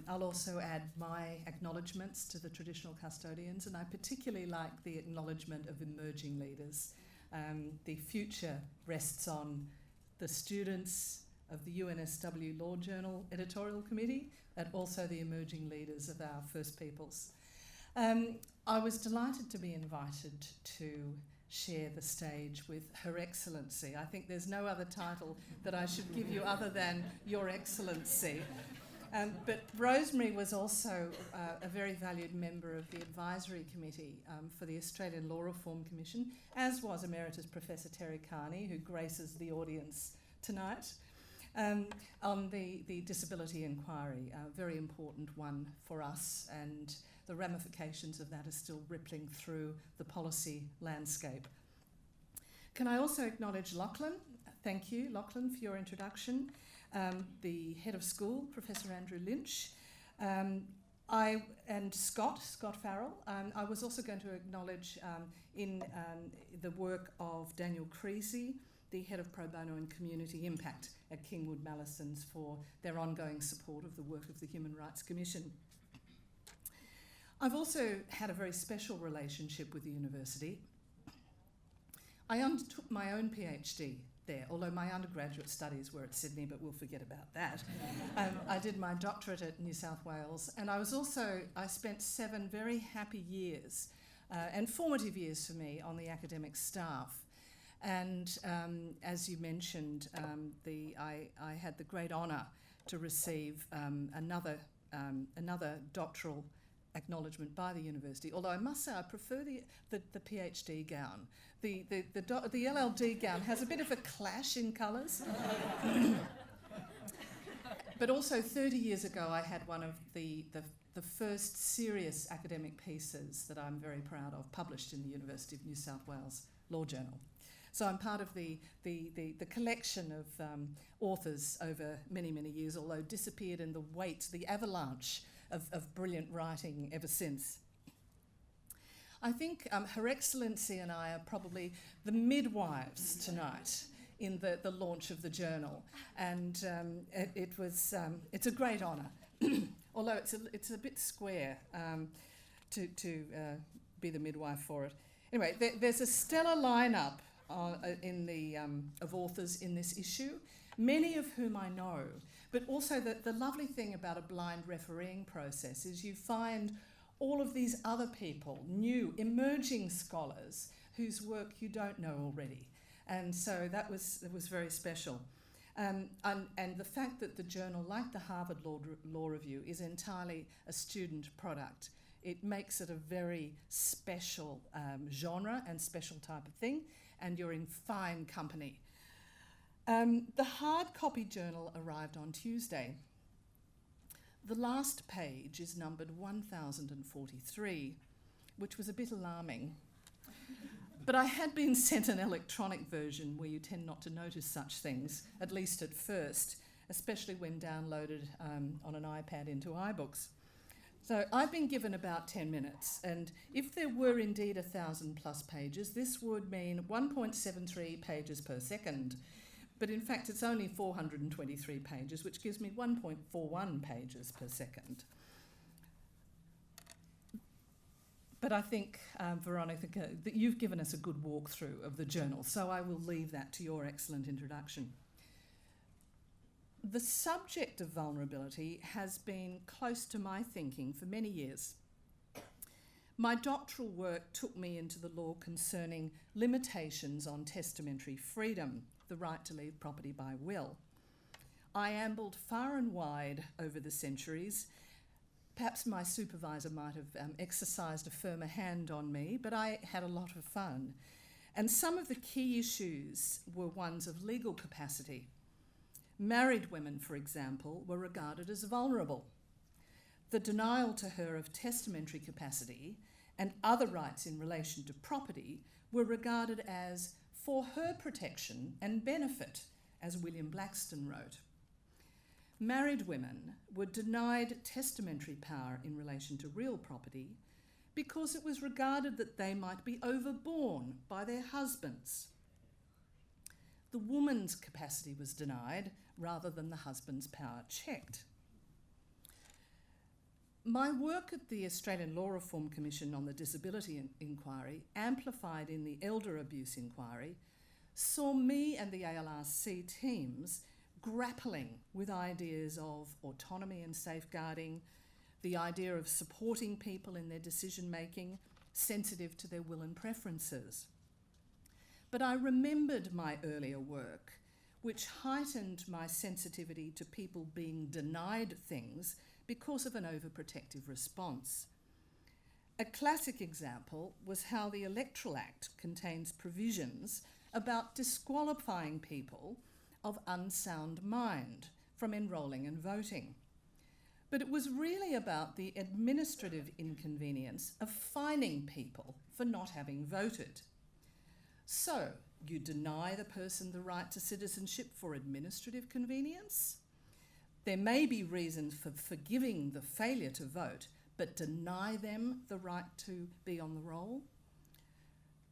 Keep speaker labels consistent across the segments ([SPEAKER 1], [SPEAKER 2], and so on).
[SPEAKER 1] I'll also add my acknowledgements to the traditional custodians, and I particularly like the acknowledgement of emerging leaders. The future rests on the students of the UNSW Law Journal Editorial Committee and also the emerging leaders of our First Peoples. I was delighted to be invited to share the stage with Her Excellency. I think there's no other title that I should give you other than Your Excellency. But Rosemary was also a very valued member of the Advisory Committee for the Australian Law Reform Commission, as was Emeritus Professor Terry Carney, who graces the audience tonight, on the Disability Inquiry, a very important one for us, and the ramifications of that are still rippling through the policy landscape. Can I also acknowledge Lachlan? Thank you, Lachlan, for your introduction. The head of school, Professor Andrew Lynch, and Scott Farrell. I was also going to acknowledge in the work of Daniel Creasy, the head of Pro Bono and Community Impact at Kingwood Mallesons, for their ongoing support of the work of the Human Rights Commission. I've also had a very special relationship with the university. I undertook my own PhD there, although my undergraduate studies were at Sydney, but we'll forget about that. I did my doctorate at New South Wales, and I spent 7 very happy years and formative years for me on the academic staff. And as you mentioned, I had the great honour to receive another doctoral acknowledgement by the university, although I must say I prefer the PhD gown. The LLD gown has a bit of a clash in colours. But also 30 years ago I had one of the first serious academic pieces that I'm very proud of published in the University of New South Wales Law Journal. So I'm part of the collection of authors over many, many years, although disappeared in the weight, the avalanche of brilliant writing ever since. I think Her Excellency and I are probably the midwives tonight in the launch of the journal, and it's a great honour, although it's a bit square to be the midwife for it. Anyway, there's a stellar lineup of authors in this issue, many of whom I know. But also the lovely thing about a blind refereeing process is you find all of these other people, new, emerging scholars, whose work you don't know already. And so it was very special. And the fact that the journal, like the Harvard Law Review, is entirely a student product, it makes it a very special genre and special type of thing, and you're in fine company. The hard copy journal arrived on Tuesday. The last page is numbered 1043, which was a bit alarming. But I had been sent an electronic version where you tend not to notice such things, at least at first, especially when downloaded on an iPad into iBooks. So I've been given about 10 minutes, and if there were indeed 1,000+ pages, this would mean 1.73 pages per second. But in fact, it's only 423 pages, which gives me 1.41 pages per second. But I think, Veronica, that you've given us a good walkthrough of the journal, so I will leave that to your excellent introduction. The subject of vulnerability has been close to my thinking for many years. My doctoral work took me into the law concerning limitations on testamentary freedom, the right to leave property by will. I ambled far and wide over the centuries. Perhaps my supervisor might have exercised a firmer hand on me, but I had a lot of fun. And some of the key issues were ones of legal capacity. Married women, for example, were regarded as vulnerable. The denial to her of testamentary capacity and other rights in relation to property were regarded as for her protection and benefit, as William Blackstone wrote. Married women were denied testamentary power in relation to real property because it was regarded that they might be overborne by their husbands. The woman's capacity was denied rather than the husband's power checked. My work at the Australian Law Reform Commission on the Disability Inquiry, amplified in the Elder Abuse Inquiry, saw me and the ALRC teams grappling with ideas of autonomy and safeguarding, the idea of supporting people in their decision-making, sensitive to their will and preferences. But I remembered my earlier work, which heightened my sensitivity to people being denied things because of an overprotective response. A classic example was how the Electoral Act contains provisions about disqualifying people of unsound mind from enrolling and voting. But it was really about the administrative inconvenience of fining people for not having voted. So, you deny the person the right to citizenship for administrative convenience? There may be reasons for forgiving the failure to vote, but deny them the right to be on the roll?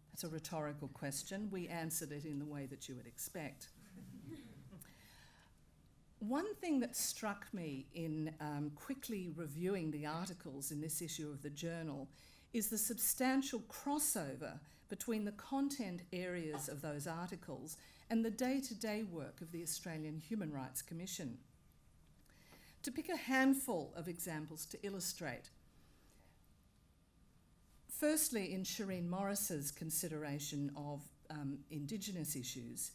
[SPEAKER 1] That's a rhetorical question. We answered it in the way that you would expect. One thing that struck me in quickly reviewing the articles in this issue of the journal is the substantial crossover between the content areas of those articles and the day-to-day work of the Australian Human Rights Commission. To pick a handful of examples to illustrate, firstly, in Shireen Morris's consideration of Indigenous issues,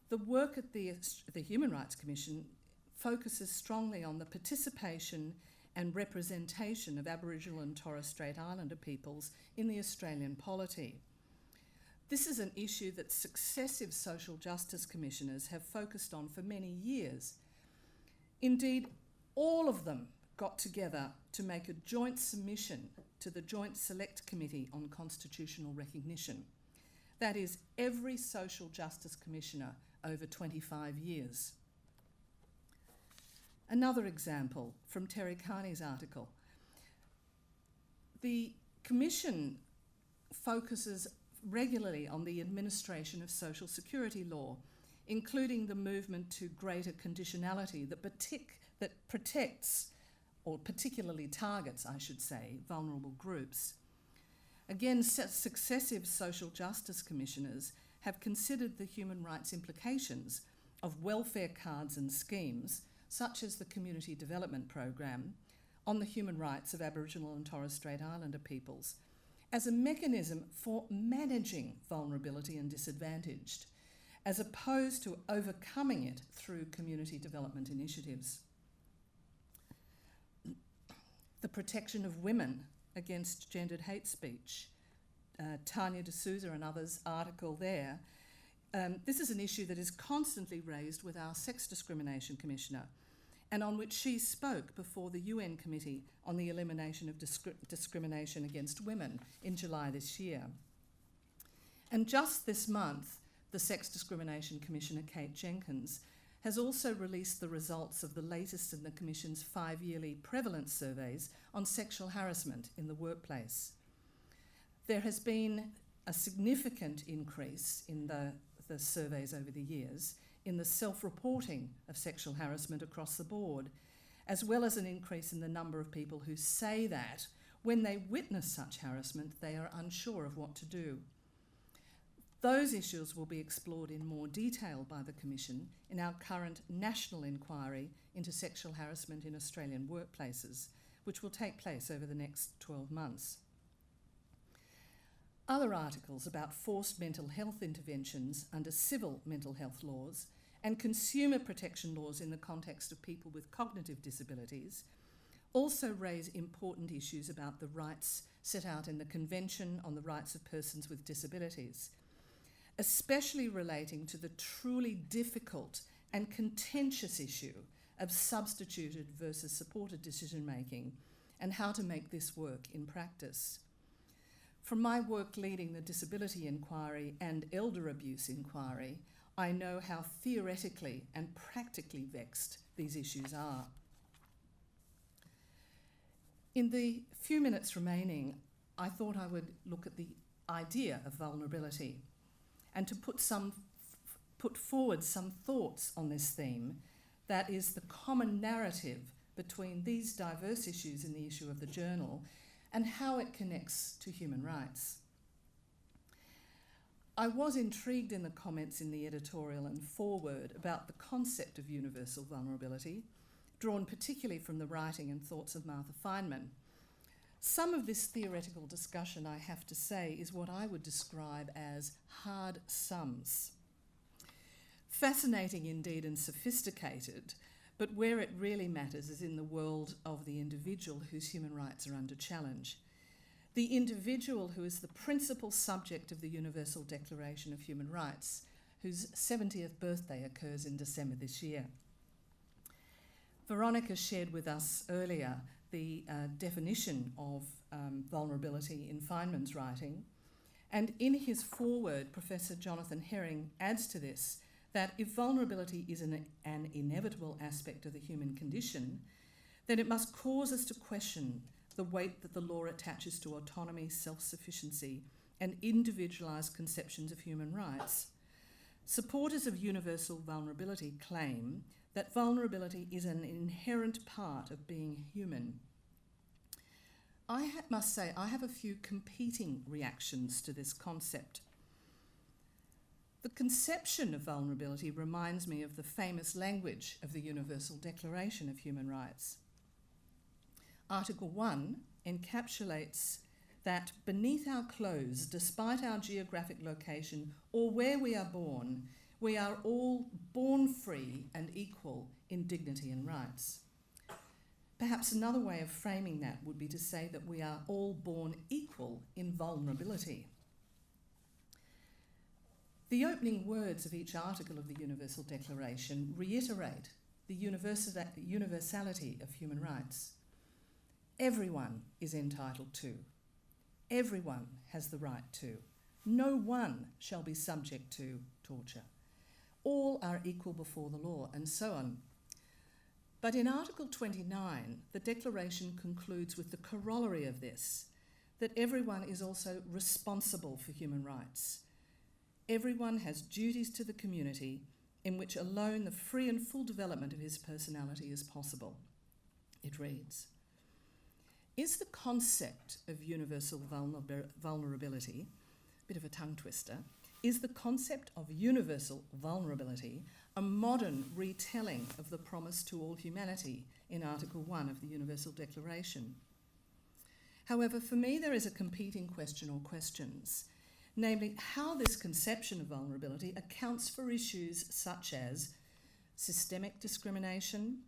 [SPEAKER 1] the work at the Human Rights Commission focuses strongly on the participation and representation of Aboriginal and Torres Strait Islander peoples in the Australian polity. This is an issue that successive social justice commissioners have focused on for many years. Indeed, all of them got together to make a joint submission to the Joint Select Committee on Constitutional Recognition. That is, every social justice commissioner over 25 years. Another example from Terry Carney's article. The Commission focuses regularly on the administration of social security law, including the movement to greater conditionality that protects, or particularly targets, I should say, vulnerable groups. Again, successive social justice commissioners have considered the human rights implications of welfare cards and schemes, such as the Community Development Program, on the human rights of Aboriginal and Torres Strait Islander peoples, as a mechanism for managing vulnerability and disadvantaged, as opposed to overcoming it through community development initiatives. The protection of women against gendered hate speech, Tanya D'Souza and others' article there. This is an issue that is constantly raised with our Sex Discrimination Commissioner, and on which she spoke before the UN Committee on the Elimination of Discrimination Against Women in July this year. And just this month, the Sex Discrimination Commissioner, Kate Jenkins, has also released the results of the latest in the Commission's 5-yearly prevalence surveys on sexual harassment in the workplace. There has been a significant increase in the surveys over the years in the self-reporting of sexual harassment across the board, as well as an increase in the number of people who say that when they witness such harassment, they are unsure of what to do. Those issues will be explored in more detail by the Commission in our current national inquiry into sexual harassment in Australian workplaces, which will take place over the next 12 months. Other articles about forced mental health interventions under civil mental health laws and consumer protection laws in the context of people with cognitive disabilities also raise important issues about the rights set out in the Convention on the Rights of Persons with Disabilities, especially relating to the truly difficult and contentious issue of substituted versus supported decision-making and how to make this work in practice. From my work leading the Disability Inquiry and Elder Abuse Inquiry, I know how theoretically and practically vexed these issues are. In the few minutes remaining, I thought I would look at the idea of vulnerability and to put forward some thoughts on this theme that is the common narrative between these diverse issues in the issue of the journal and how it connects to human rights. I was intrigued in the comments in the editorial and foreword about the concept of universal vulnerability, drawn particularly from the writing and thoughts of Martha Feynman. Some of this theoretical discussion, I have to say, is what I would describe as hard sums. Fascinating indeed and sophisticated, but where it really matters is in the world of the individual whose human rights are under challenge. The individual who is the principal subject of the Universal Declaration of Human Rights, whose 70th birthday occurs in December this year. Veronica shared with us earlier the definition of vulnerability in Feynman's writing, and in his foreword, Professor Jonathan Herring adds to this that if vulnerability is an inevitable aspect of the human condition, then it must cause us to question the weight that the law attaches to autonomy, self-sufficiency, and individualised conceptions of human rights. Supporters of universal vulnerability claim that vulnerability is an inherent part of being human. I must say, I have a few competing reactions to this concept. The conception of vulnerability reminds me of the famous language of the Universal Declaration of Human Rights. Article 1 encapsulates that beneath our clothes, despite our geographic location or where we are born, we are all born free and equal in dignity and rights. Perhaps another way of framing that would be to say that we are all born equal in vulnerability. The opening words of each article of the Universal Declaration reiterate the universality of human rights. Everyone is entitled to. Everyone has the right to. No one shall be subject to torture. All are equal before the law, and so on. But in Article 29, the Declaration concludes with the corollary of this, that everyone is also responsible for human rights. Everyone has duties to the community in which alone the free and full development of his personality is possible. It reads, is the concept of universal vulnerability, a bit of a tongue twister, is the concept of universal vulnerability a modern retelling of the promise to all humanity in Article 1 of the Universal Declaration? However, for me there is a competing question or questions, namely how this conception of vulnerability accounts for issues such as systemic discrimination,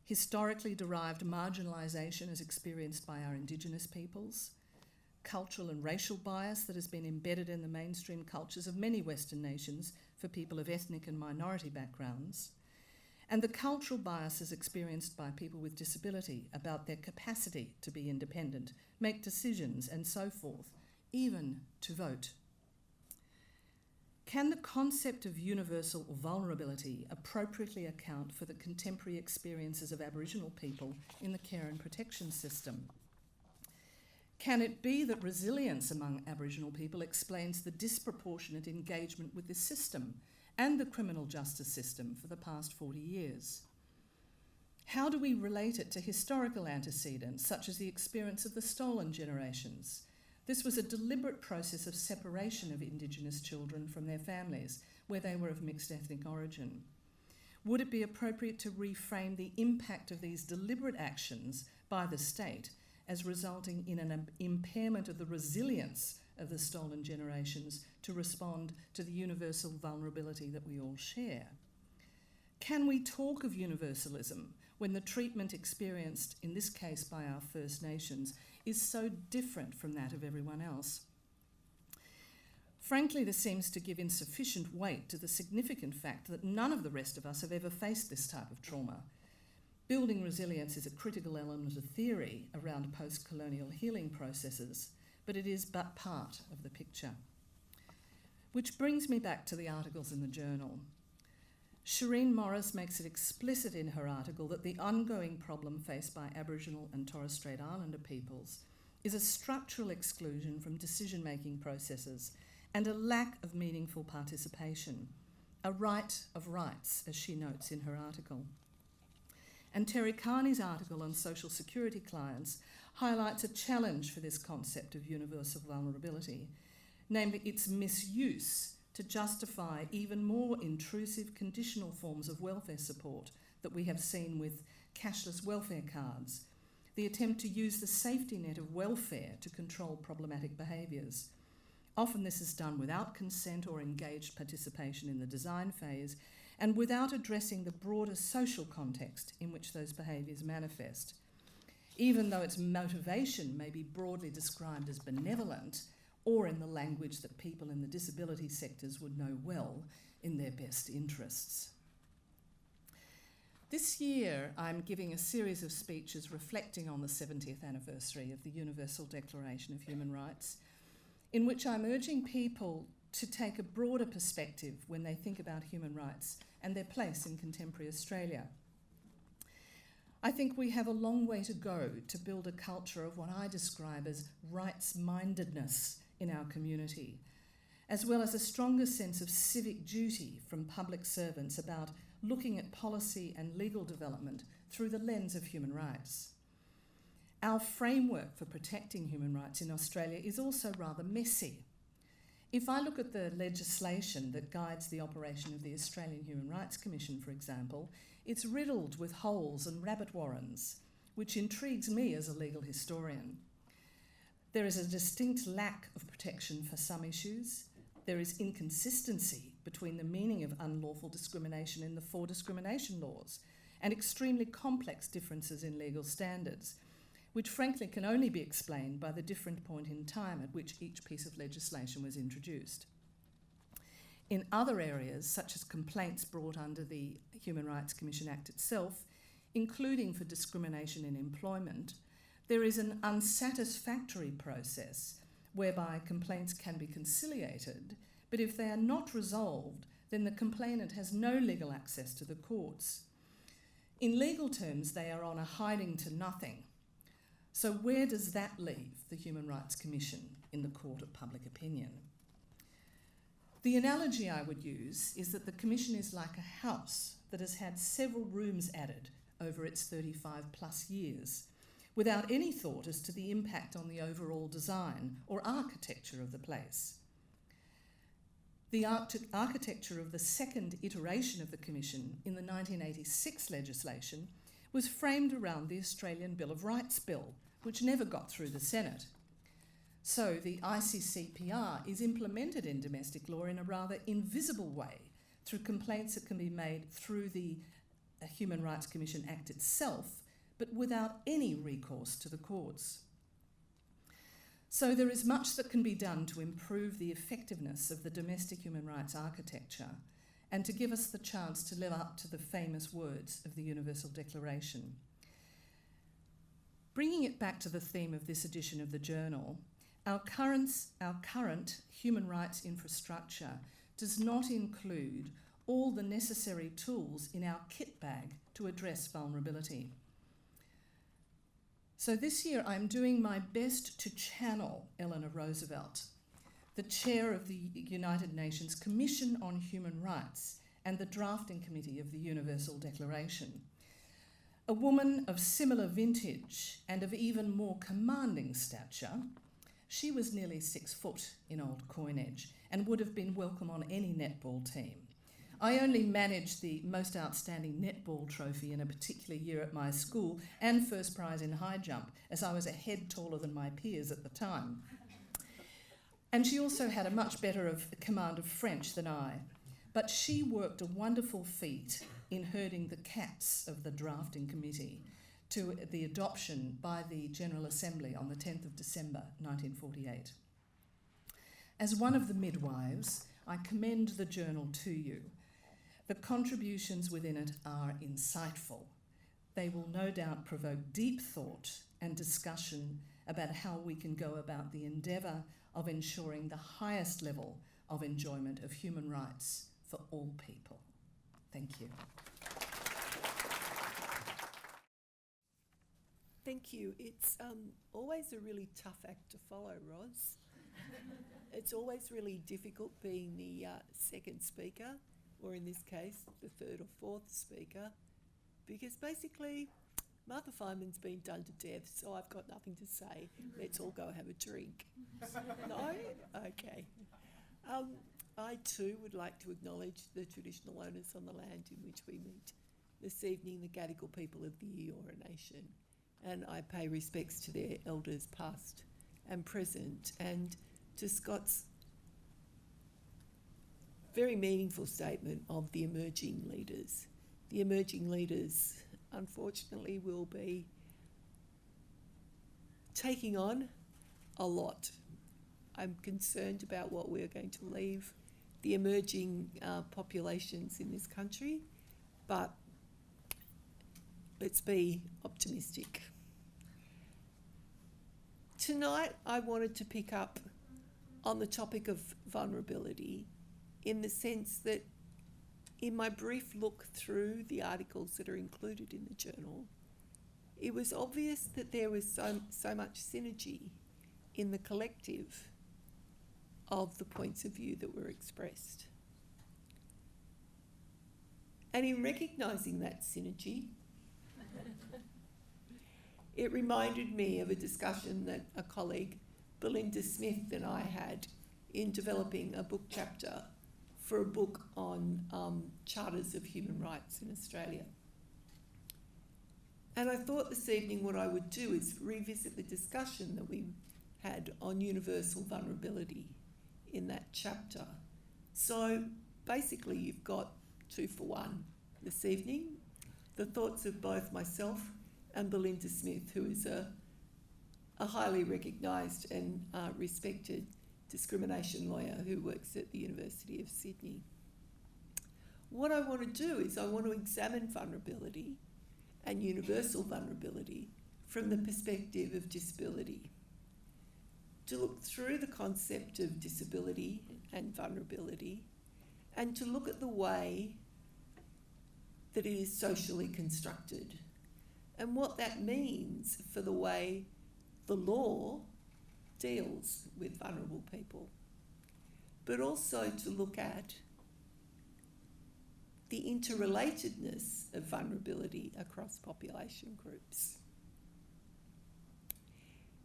[SPEAKER 1] historically derived marginalisation as experienced by our Indigenous peoples, cultural and racial bias that has been embedded in the mainstream cultures of many Western nations for people of ethnic and minority backgrounds, and the cultural biases experienced by people with disability about their capacity to be independent, make decisions, and so forth, even to vote. Can the concept of universal vulnerability appropriately account for the contemporary experiences of Aboriginal people in the care and protection system? Can it be that resilience among Aboriginal people explains the disproportionate engagement with this system and the criminal justice system for the past 40 years? How do we relate it to historical antecedents, such as the experience of the stolen generations? This was a deliberate process of separation of Indigenous children from their families, where they were of mixed ethnic origin. Would it be appropriate to reframe the impact of these deliberate actions by the state as resulting in an impairment of the resilience of the stolen generations to respond to the universal vulnerability that we all share? Can we talk of universalism when the treatment experienced, in this case by our First Nations, is so different from that of everyone else? Frankly, this seems to give insufficient weight to the significant fact that none of the rest of us have ever faced this type of trauma. Building resilience is a critical element of theory around post-colonial healing processes, but it is but part of the picture. Which brings me back to the articles in the journal. Shireen Morris makes it explicit in her article that the ongoing problem faced by Aboriginal and Torres Strait Islander peoples is a structural exclusion from decision-making processes and a lack of meaningful participation, a right of rights, as she notes in her article. And Terry Carney's article on social security clients highlights a challenge for this concept of universal vulnerability, namely its misuse to justify even more intrusive conditional forms of welfare support that we have seen with cashless welfare cards, the attempt to use the safety net of welfare to control problematic behaviours. Often this is done without consent or engaged participation in the design phase and without addressing the broader social context in which those behaviours manifest. Even though its motivation may be broadly described as benevolent, or in the language that people in the disability sectors would know well, in their best interests. This year, I'm giving a series of speeches reflecting on the 70th anniversary of the Universal Declaration of Human Rights, in which I'm urging people to take a broader perspective when they think about human rights and their place in contemporary Australia. I think we have a long way to go to build a culture of what I describe as rights-mindedness in our community, as well as a stronger sense of civic duty from public servants about looking at policy and legal development through the lens of human rights. Our framework for protecting human rights in Australia is also rather messy. If I look at the legislation that guides the operation of the Australian Human Rights Commission, for example, it's riddled with holes and rabbit warrens, which intrigues me as a legal historian. There is a distinct lack of protection for some issues. There is inconsistency between the meaning of unlawful discrimination in the 4 discrimination laws and extremely complex differences in legal standards, which frankly can only be explained by the different point in time at which each piece of legislation was introduced. In other areas, such as complaints brought under the Human Rights Commission Act itself, including for discrimination in employment, there is an unsatisfactory process whereby complaints can be conciliated, but if they are not resolved, then the complainant has no legal access to the courts. In legal terms, they are on a hiding to nothing. So where does that leave the Human Rights Commission in the court of public opinion? The analogy I would use is that the Commission is like a house that has had several rooms added over its 35 plus years, without any thought as to the impact on the overall design or architecture of the place. The architecture of the second iteration of the Commission in the 1986 legislation was framed around the Australian Bill of Rights Bill, which never got through the Senate. So the ICCPR is implemented in domestic law in a rather invisible way through complaints that can be made through the Human Rights Commission Act itself, but without any recourse to the courts. So there is much that can be done to improve the effectiveness of the domestic human rights architecture and to give us the chance to live up to the famous words of the Universal Declaration. Bringing it back to the theme of this edition of the journal, our current human rights infrastructure does not include all the necessary tools in our kit bag to address vulnerability. So this year I'm doing my best to channel Eleanor Roosevelt, the chair of the United Nations Commission on Human Rights and the drafting committee of the Universal Declaration. A woman of similar vintage and of even more commanding stature, she was nearly 6 foot in old coinage and would have been welcome on any netball team. I only managed the most outstanding netball trophy in a particular year at my school and first prize in high jump, as I was a head taller than my peers at the time. And she also had a much better command of French than I. But she worked a wonderful feat in herding the cats of the drafting committee to the adoption by the General Assembly on the 10th of December 1948. As one of the midwives, I commend the journal to you. The contributions within it are insightful. They will no doubt provoke deep thought and discussion about how we can go about the endeavour of ensuring the highest level of enjoyment of human rights for all people. Thank you.
[SPEAKER 2] Thank you. It's always a really tough act to follow, Ros. It's always really difficult being the second speaker, or in this case, the third or fourth speaker, because basically Martha Feynman's been done to death, so I've got nothing to say. Let's all go have a drink. No? Okay. I too would like to acknowledge the traditional owners on the land in which we meet this evening, the Gadigal people of the Eora Nation, and I pay respects to their elders past and present, and to Scott's very meaningful statement of the emerging leaders. The emerging leaders, unfortunately, will be taking on a lot. I'm concerned about what we're going to leave the emerging populations in this country, but let's be optimistic. Tonight, I wanted to pick up on the topic of vulnerability in the sense that in my brief look through the articles that are included in the journal, it was obvious that there was so much synergy in the collective of the points of view that were expressed. And in recognising that synergy, it reminded me of a discussion that a colleague, Belinda Smith, and I had in developing a book chapter for a book on charters of human rights in Australia. And I thought this evening what I would do is revisit the discussion that we had on universal vulnerability in that chapter. So basically you've got 2 for 1 this evening, the thoughts of both myself and Belinda Smith, who is a highly recognised and respected discrimination lawyer who works at the University of Sydney. What I want to do is I want to examine vulnerability and universal vulnerability from the perspective of disability, to look through the concept of disability and vulnerability, and to look at the way that it is socially constructed and what that means for the way the law deals with vulnerable people, but also to look at the interrelatedness of vulnerability across population groups.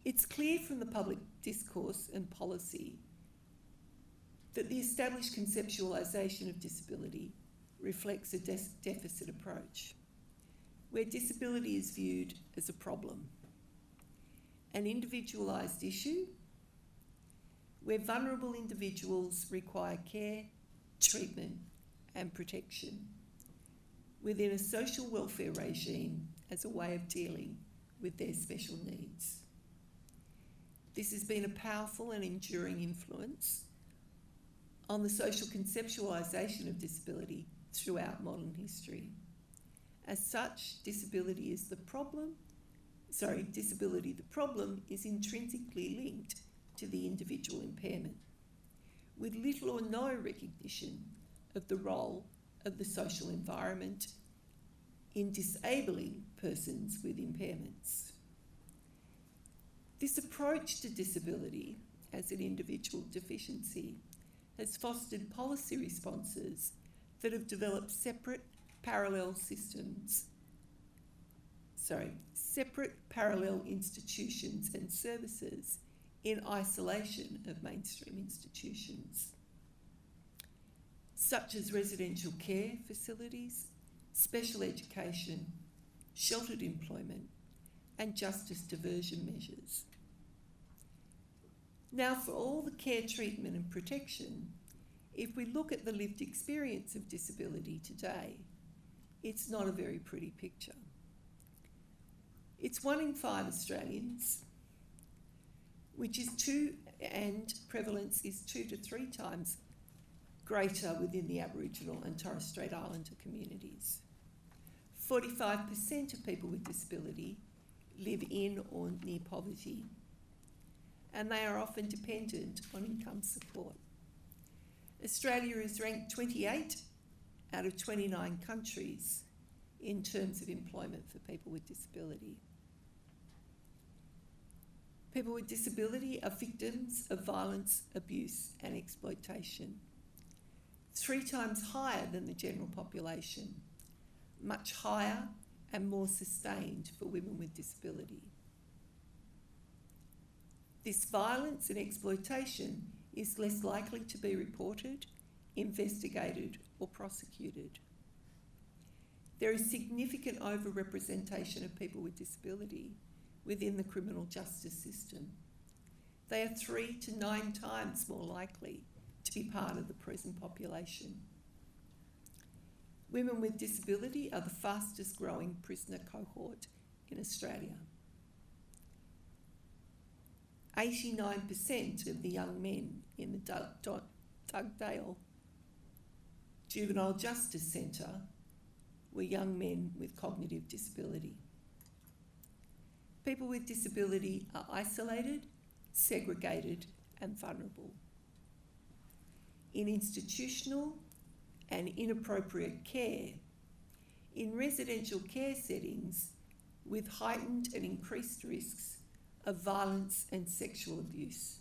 [SPEAKER 2] It's clear from the public discourse and policy that the established conceptualisation of disability reflects a deficit approach, where disability is viewed as a problem, an individualised issue, where vulnerable individuals require care, treatment and protection within a social welfare regime as a way of dealing with their special needs. This has been a powerful and enduring influence on the social conceptualisation of disability throughout modern history. As such, disability, the problem is intrinsically linked to the individual impairment, with little or no recognition of the role of the social environment in disabling persons with impairments. This approach to disability as an individual deficiency has fostered policy responses that have developed separate parallel institutions and services in isolation of mainstream institutions, such as residential care facilities, special education, sheltered employment, and justice diversion measures. Now, for all the care, treatment and protection, if we look at the lived experience of disability today, it's not a very pretty picture. It's 1 in 5 Australians, which is and prevalence is 2 to 3 times greater within the Aboriginal and Torres Strait Islander communities. 45% of people with disability live in or near poverty, and they are often dependent on income support. Australia is ranked 28 out of 29 countries in terms of employment for people with disability. People with disability are victims of violence, abuse and exploitation, 3 times higher than the general population, much higher and more sustained for women with disability. This violence and exploitation is less likely to be reported, investigated, or prosecuted. There is significant overrepresentation of people with disability within the criminal justice system. They are 3 to 9 times more likely to be part of the prison population. Women with disability are the fastest growing prisoner cohort in Australia. 89% of the young men in the Dugdale Juvenile Justice Centre were young men with cognitive disability. People with disability are isolated, segregated, and vulnerable. In institutional and inappropriate care, in residential care settings with heightened and increased risks of violence and sexual abuse.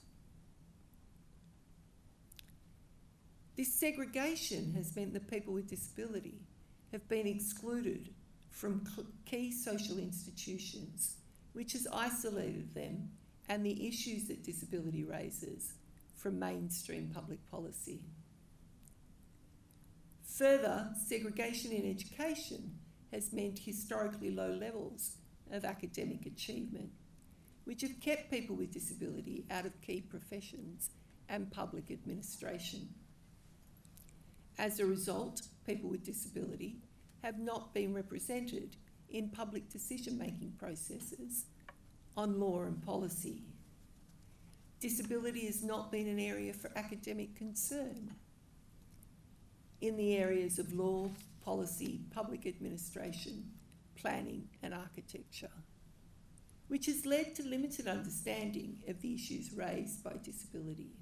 [SPEAKER 2] This segregation has meant that people with disability have been excluded from key social institutions, which has isolated them and the issues that disability raises from mainstream public policy. Further, segregation in education has meant historically low levels of academic achievement, which have kept people with disability out of key professions and public administration. As a result, people with disability have not been represented in public decision-making processes on law and policy. Disability has not been an area for academic concern in the areas of law, policy, public administration, planning and architecture, which has led to limited understanding of the issues raised by disability.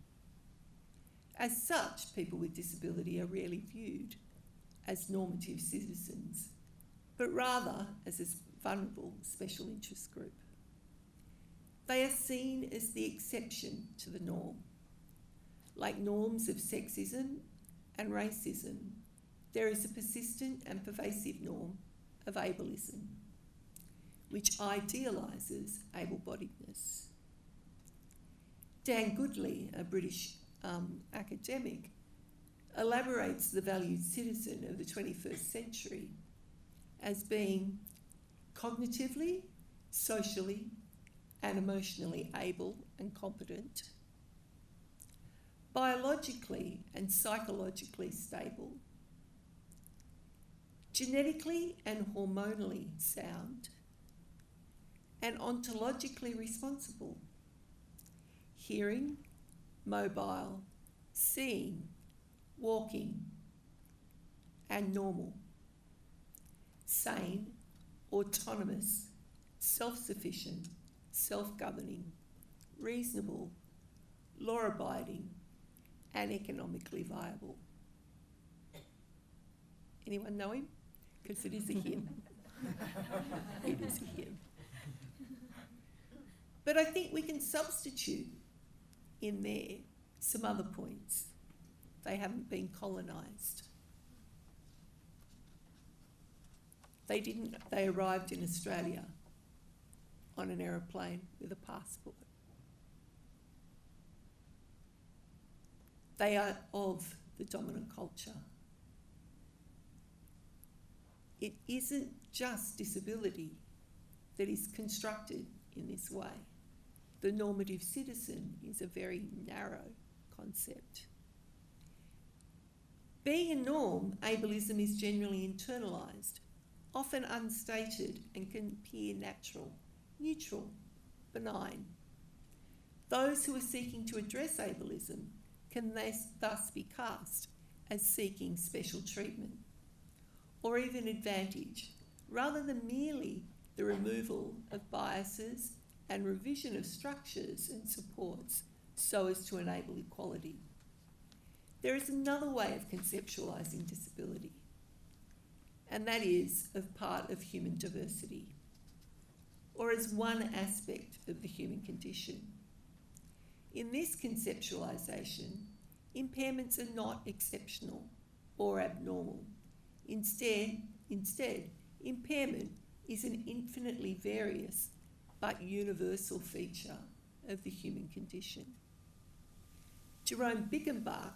[SPEAKER 2] As such, people with disability are rarely viewed as normative citizens, but rather as a vulnerable special interest group. They are seen as the exception to the norm. Like norms of sexism and racism, there is a persistent and pervasive norm of ableism, which idealises able-bodiedness. Dan Goodley, a British academic, elaborates the valued citizen of the 21st century as being cognitively, socially, and emotionally able and competent, biologically and psychologically stable, genetically and hormonally sound, and ontologically responsible, hearing, mobile, seeing, walking, and normal, sane, autonomous, self-sufficient, self-governing, reasonable, law-abiding, and economically viable. Anyone know him? Because it is a him. It is a him. But I think we can substitute in there some other points. They haven't been colonised. They arrived in Australia on an aeroplane with a passport. They are of the dominant culture. It isn't just disability that is constructed in this way. The normative citizen is a very narrow concept. Being a norm, ableism is generally internalised, often unstated, and can appear natural, neutral, benign. Those who are seeking to address ableism can thus be cast as seeking special treatment or even advantage, rather than merely the removal of biases and revision of structures and supports so as to enable equality. There is another way of conceptualising disability, and that is of part of human diversity, or as one aspect of the human condition. In this conceptualisation, impairments are not exceptional or abnormal. Instead, impairment is an infinitely various but universal feature of the human condition. Jerome Bickenbach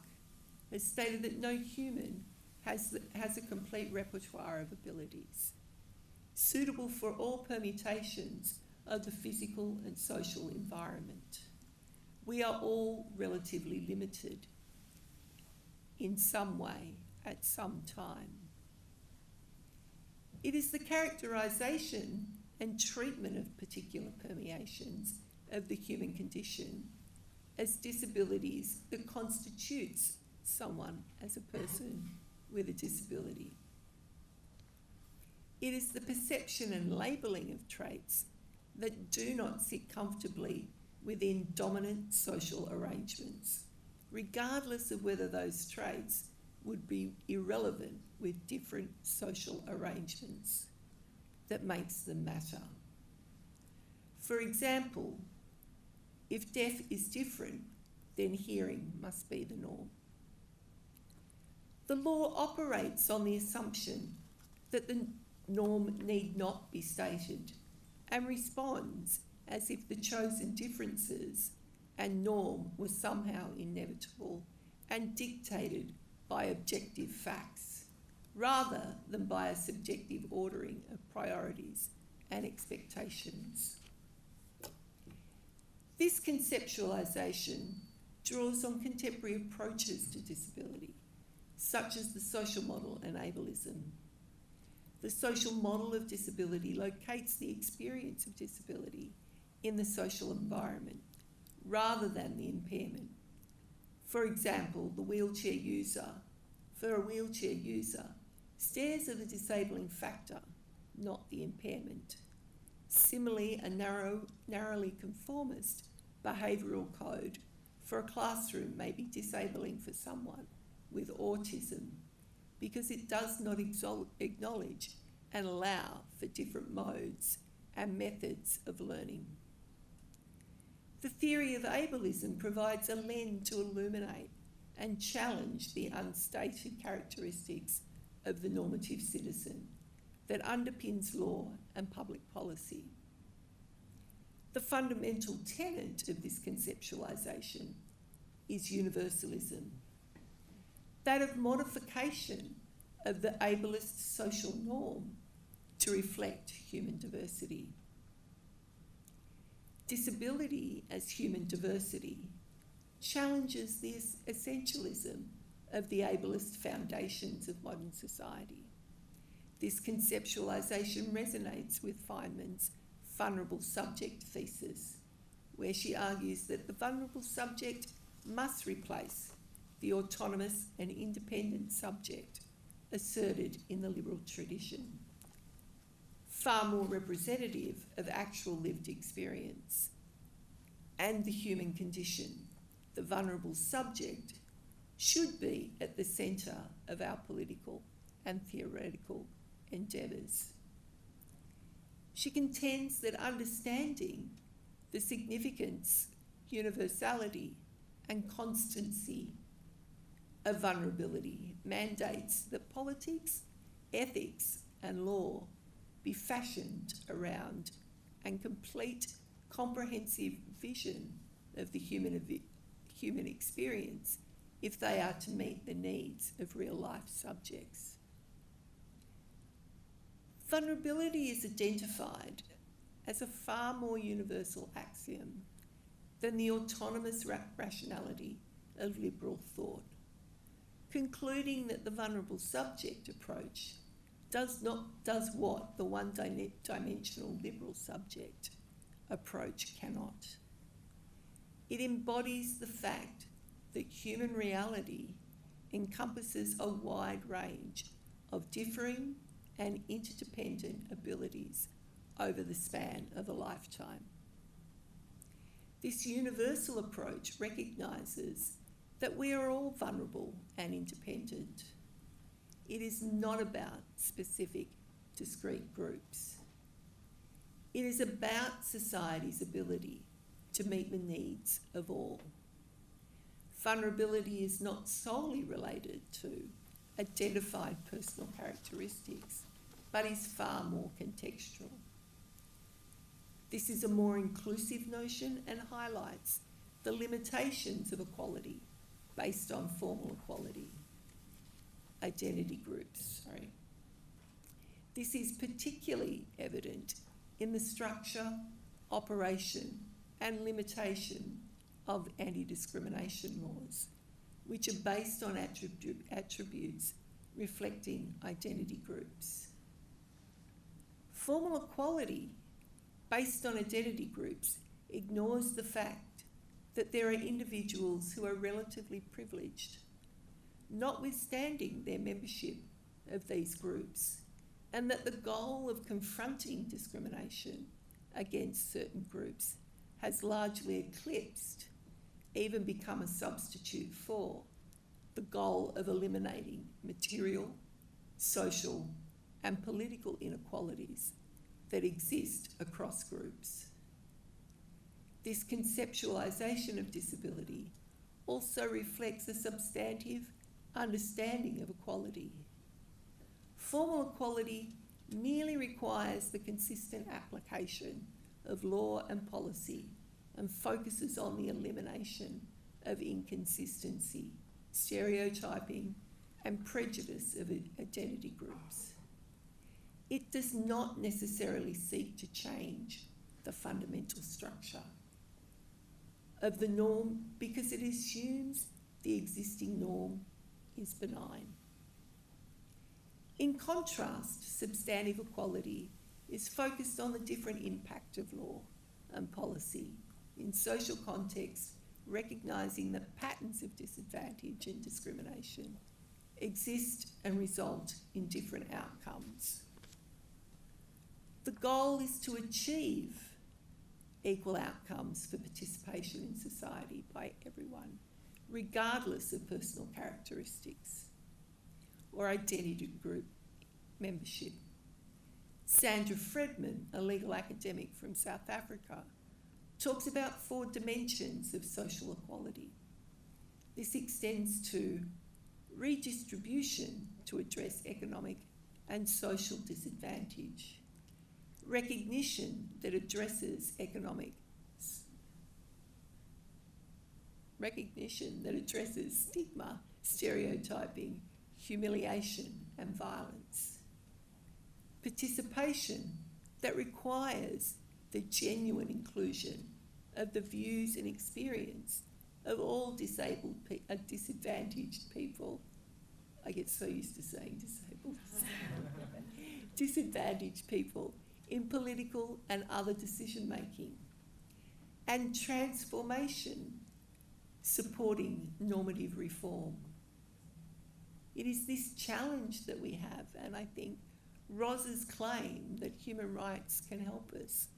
[SPEAKER 2] has stated that no human has a complete repertoire of abilities, suitable for all permutations of the physical and social environment. We are all relatively limited in some way at some time. It is the characterisation and treatment of particular permeations of the human condition as disabilities that constitutes someone as a person with a disability. It is the perception and labelling of traits that do not sit comfortably within dominant social arrangements, regardless of whether those traits would be irrelevant with different social arrangements, that makes them matter. For example, if deaf is different, then hearing must be the norm. The law operates on the assumption that the norm need not be stated and responds as if the chosen differences and norm were somehow inevitable and dictated by objective facts, rather than by a subjective ordering of priorities and expectations. This conceptualisation draws on contemporary approaches to disability, such as the social model and ableism. The social model of disability locates the experience of disability in the social environment rather than the impairment. For example, for a wheelchair user, stairs are the disabling factor, not the impairment. Similarly, a narrowly conformist behavioural code for a classroom may be disabling for someone with autism because it does not acknowledge and allow for different modes and methods of learning. The theory of ableism provides a lens to illuminate and challenge the unstated characteristics of the normative citizen that underpins law and public policy. The fundamental tenet of this conceptualisation is universalism, that of modification of the ableist social norm to reflect human diversity. Disability as human diversity challenges this essentialism of the ableist foundations of modern society. This conceptualisation resonates with Feynman's vulnerable subject thesis, where she argues that the vulnerable subject must replace the autonomous and independent subject asserted in the liberal tradition, far more representative of actual lived experience and the human condition. The vulnerable subject should be at the centre of our political and theoretical endeavours. She contends that understanding the significance, universality and constancy of vulnerability mandates that politics, ethics and law be fashioned around and complete comprehensive vision of the human experience if they are to meet the needs of real-life subjects. Vulnerability is identified as a far more universal axiom than the autonomous rationality of liberal thought, concluding that the vulnerable subject approach does what the one-dimensional liberal subject approach cannot. It embodies the fact that human reality encompasses a wide range of differing and interdependent abilities over the span of a lifetime. This universal approach recognises that we are all vulnerable and independent. It is not about specific, discrete groups. It is about society's ability to meet the needs of all. Vulnerability is not solely related to identified personal characteristics, but is far more contextual. This is a more inclusive notion and highlights the limitations of equality based on formal equality. Identity groups, sorry. This is particularly evident in the structure, operation, and limitation of anti-discrimination laws, which are based on attributes reflecting identity groups. Formal equality based on identity groups ignores the fact that there are individuals who are relatively privileged, notwithstanding their membership of these groups, and that the goal of confronting discrimination against certain groups has largely eclipsed, even become a substitute for, the goal of eliminating material, social, and political inequalities that exist across groups. This conceptualisation of disability also reflects a substantive understanding of equality. Formal equality merely requires the consistent application of law and policy and focuses on the elimination of inconsistency, stereotyping, and prejudice of identity groups. It does not necessarily seek to change the fundamental structure of the norm because it assumes the existing norm is benign. In contrast, substantive equality is focused on the different impact of law and policy in social context, recognising that patterns of disadvantage and discrimination exist and result in different outcomes. The goal is to achieve equal outcomes for participation in society by everyone, regardless of personal characteristics or identity group membership. Sandra Fredman, a legal academic from South Africa, talks about 4 dimensions of social equality. This extends to redistribution to address economic and social disadvantage, recognition that addresses stigma, stereotyping, humiliation, and violence. Participation that requires the genuine inclusion of the views and experience of all disadvantaged people. I get so used to saying disabled. Disadvantaged people in political and other decision making. And transformation, supporting normative reform. It is this challenge that we have, and I think Ros's claim that human rights can help us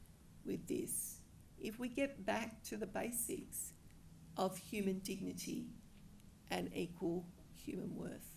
[SPEAKER 2] with this, if we get back to the basics of human dignity and equal human worth.